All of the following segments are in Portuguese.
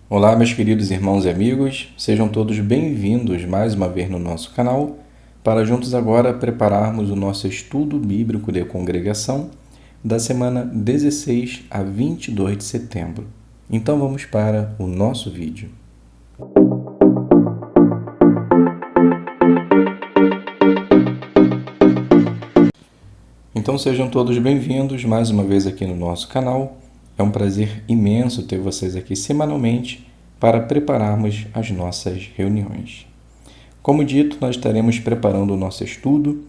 Olá, meus queridos irmãos e amigos, sejam todos bem-vindos mais uma vez no nosso canal, para juntos agora prepararmos o nosso estudo bíblico de congregação da semana 16 a 22 de setembro. Então vamos para o nosso vídeo. Então sejam todos bem-vindos mais uma vez aqui no nosso canal. É um prazer imenso ter vocês aqui semanalmente para prepararmos as nossas reuniões. Como dito, nós estaremos preparando o nosso estudo,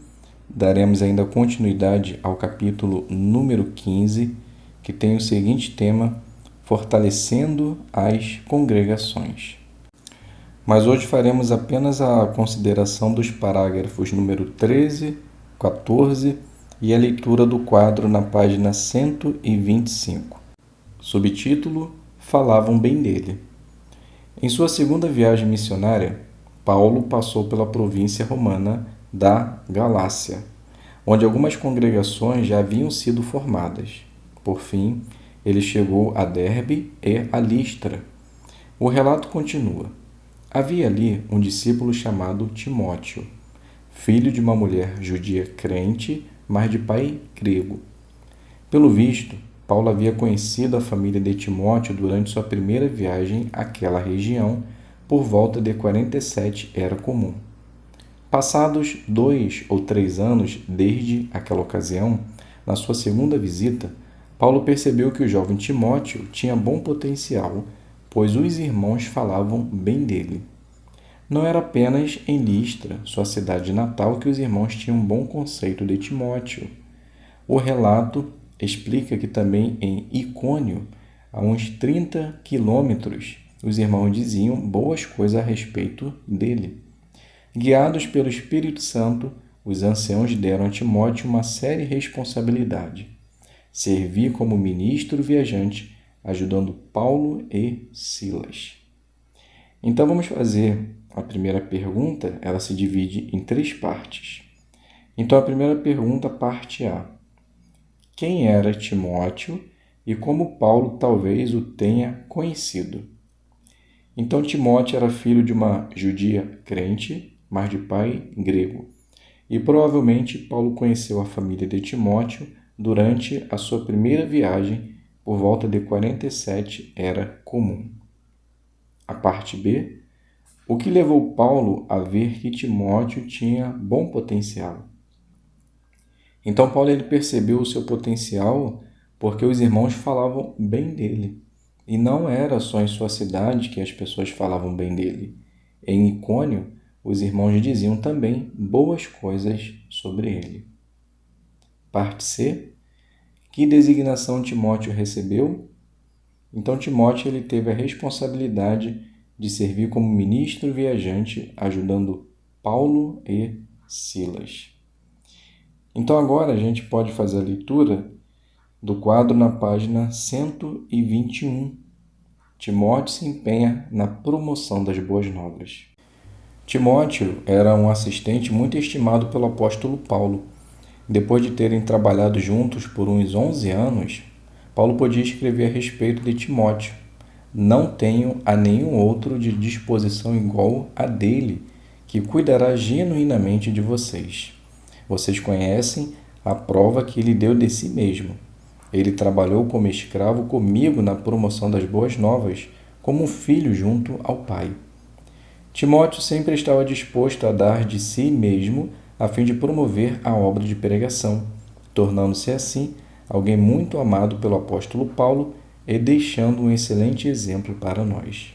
daremos ainda continuidade ao capítulo número 15, que tem o seguinte tema: Fortalecendo as congregações. Mas hoje faremos apenas a consideração dos parágrafos número 13, 14 e a leitura do quadro na página 125. Subtítulo: Falavam bem dele. Em sua segunda viagem missionária, Paulo passou pela província romana da Galácia, onde algumas congregações já haviam sido formadas. Por fim, ele chegou a Derbe e a Listra. O relato continua. Havia ali um discípulo chamado Timóteo, filho de uma mulher judia crente, mas de pai grego. Pelo visto, Paulo havia conhecido a família de Timóteo durante sua primeira viagem àquela região, por volta de 47 era comum. Passados 2 ou 3 anos desde aquela ocasião, na sua segunda visita, Paulo percebeu que o jovem Timóteo tinha bom potencial, pois os irmãos falavam bem dele. Não era apenas em Listra, sua cidade natal, que os irmãos tinham um bom conceito de Timóteo. O relato explica que também em Icônio, a uns 30 quilômetros, os irmãos diziam boas coisas a respeito dele. Guiados pelo Espírito Santo, os anciãos deram a Timóteo uma séria responsabilidade: servir como ministro viajante, ajudando Paulo e Silas. Então vamos fazer a primeira pergunta, ela se divide em 3 partes. Então a primeira pergunta, parte A: quem era Timóteo e como Paulo talvez o tenha conhecido? Então Timóteo era filho de uma judia crente, mas de pai grego. E provavelmente Paulo conheceu a família de Timóteo durante a sua primeira viagem, por volta de 47 era comum. A parte B: o que levou Paulo a ver que Timóteo tinha bom potencial? Então Paulo ele percebeu o seu potencial porque os irmãos falavam bem dele. E não era só em sua cidade que as pessoas falavam bem dele. Em Icônio, os irmãos diziam também boas coisas sobre ele. Parte C: que designação Timóteo recebeu? Então Timóteo ele teve a responsabilidade de servir como ministro viajante, ajudando Paulo e Silas. Então agora a gente pode fazer a leitura do quadro na página 121. Timóteo se empenha na promoção das boas novas. Timóteo era um assistente muito estimado pelo apóstolo Paulo. Depois de terem trabalhado juntos por uns 11 anos, Paulo podia escrever a respeito de Timóteo: não tenho a nenhum outro de disposição igual a dele, que cuidará genuinamente de vocês. Vocês conhecem a prova que ele deu de si mesmo. Ele trabalhou como escravo comigo na promoção das boas novas, como um filho junto ao Pai. Timóteo sempre estava disposto a dar de si mesmo a fim de promover a obra de pregação, tornando-se assim alguém muito amado pelo apóstolo Paulo e deixando um excelente exemplo para nós.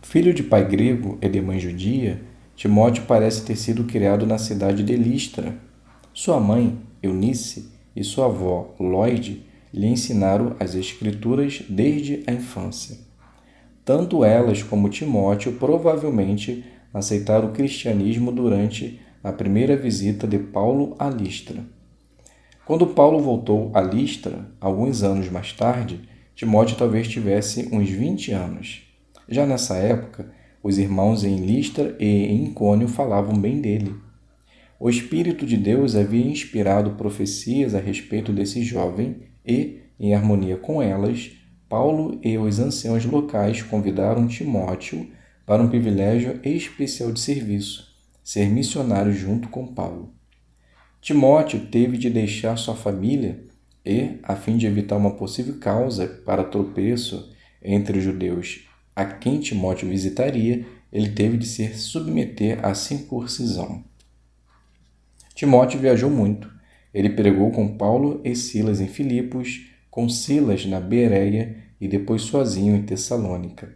Filho de pai grego e de mãe judia, Timóteo parece ter sido criado na cidade de Listra. Sua mãe, Eunice, e sua avó, Lóide, lhe ensinaram as Escrituras desde a infância. Tanto elas como Timóteo provavelmente aceitaram o cristianismo durante a primeira visita de Paulo a Listra. Quando Paulo voltou a Listra, alguns anos mais tarde, Timóteo talvez tivesse uns 20 anos. Já nessa época, os irmãos em Listra e em Icônio falavam bem dele. O Espírito de Deus havia inspirado profecias a respeito desse jovem e, em harmonia com elas, Paulo e os anciãos locais convidaram Timóteo para um privilégio especial de serviço, ser missionário junto com Paulo. Timóteo teve de deixar sua família e, a fim de evitar uma possível causa para tropeço entre os judeus a quem Timóteo visitaria, ele teve de se submeter à circuncisão. Timóteo viajou muito. Ele pregou com Paulo e Silas em Filipos, com Silas na Bereia e depois sozinho em Tessalônica.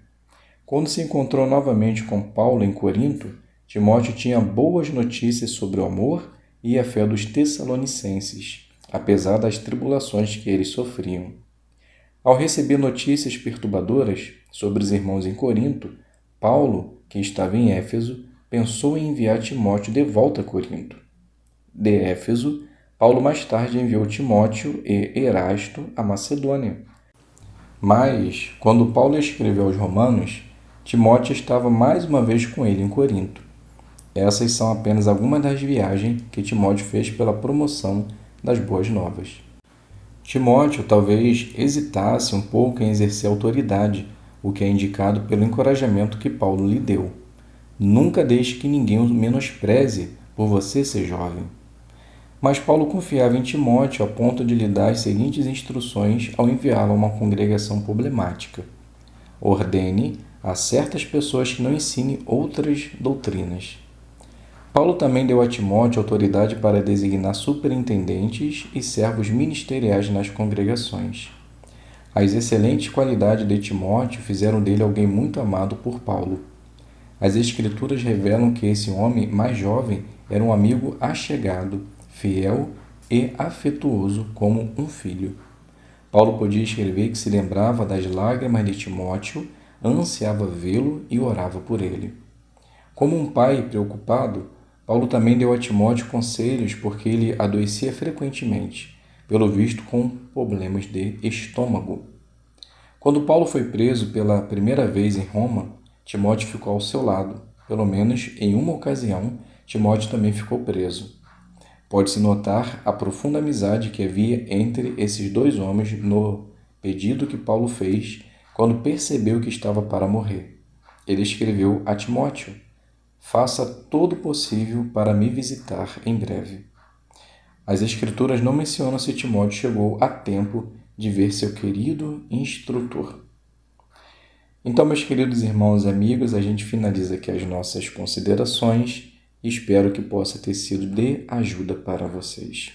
Quando se encontrou novamente com Paulo em Corinto, Timóteo tinha boas notícias sobre o amor e a fé dos tessalonicenses, apesar das tribulações que eles sofriam. Ao receber notícias perturbadoras sobre os irmãos em Corinto, Paulo, que estava em Éfeso, pensou em enviar Timóteo de volta a Corinto. De Éfeso, Paulo mais tarde enviou Timóteo e Erasto à Macedônia. Mas, quando Paulo escreveu aos Romanos, Timóteo estava mais uma vez com ele em Corinto. Essas são apenas algumas das viagens que Timóteo fez pela promoção das boas novas. Timóteo talvez hesitasse um pouco em exercer autoridade, o que é indicado pelo encorajamento que Paulo lhe deu. Nunca deixe que ninguém o menospreze por você ser jovem. Mas Paulo confiava em Timóteo a ponto de lhe dar as seguintes instruções ao enviá-lo a uma congregação problemática. Ordene a certas pessoas que não ensinem outras doutrinas. Paulo também deu a Timóteo autoridade para designar superintendentes e servos ministeriais nas congregações. As excelentes qualidades de Timóteo fizeram dele alguém muito amado por Paulo. As Escrituras revelam que esse homem mais jovem era um amigo achegado, fiel e afetuoso como um filho. Paulo podia escrever que se lembrava das lágrimas de Timóteo, ansiava vê-lo e orava por ele. Como um pai preocupado, Paulo também deu a Timóteo conselhos porque ele adoecia frequentemente, pelo visto com problemas de estômago. Quando Paulo foi preso pela primeira vez em Roma, Timóteo ficou ao seu lado. Pelo menos em uma ocasião, Timóteo também ficou preso. Pode-se notar a profunda amizade que havia entre esses dois homens no pedido que Paulo fez quando percebeu que estava para morrer. Ele escreveu a Timóteo: faça todo o possível para me visitar em breve. As Escrituras não mencionam se Timóteo chegou a tempo de ver seu querido instrutor. Então, meus queridos irmãos e amigos, a gente finaliza aqui as nossas considerações e espero que possa ter sido de ajuda para vocês.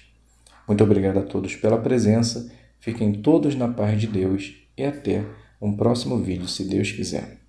Muito obrigado a todos pela presença, fiquem todos na paz de Deus e até um próximo vídeo, se Deus quiser.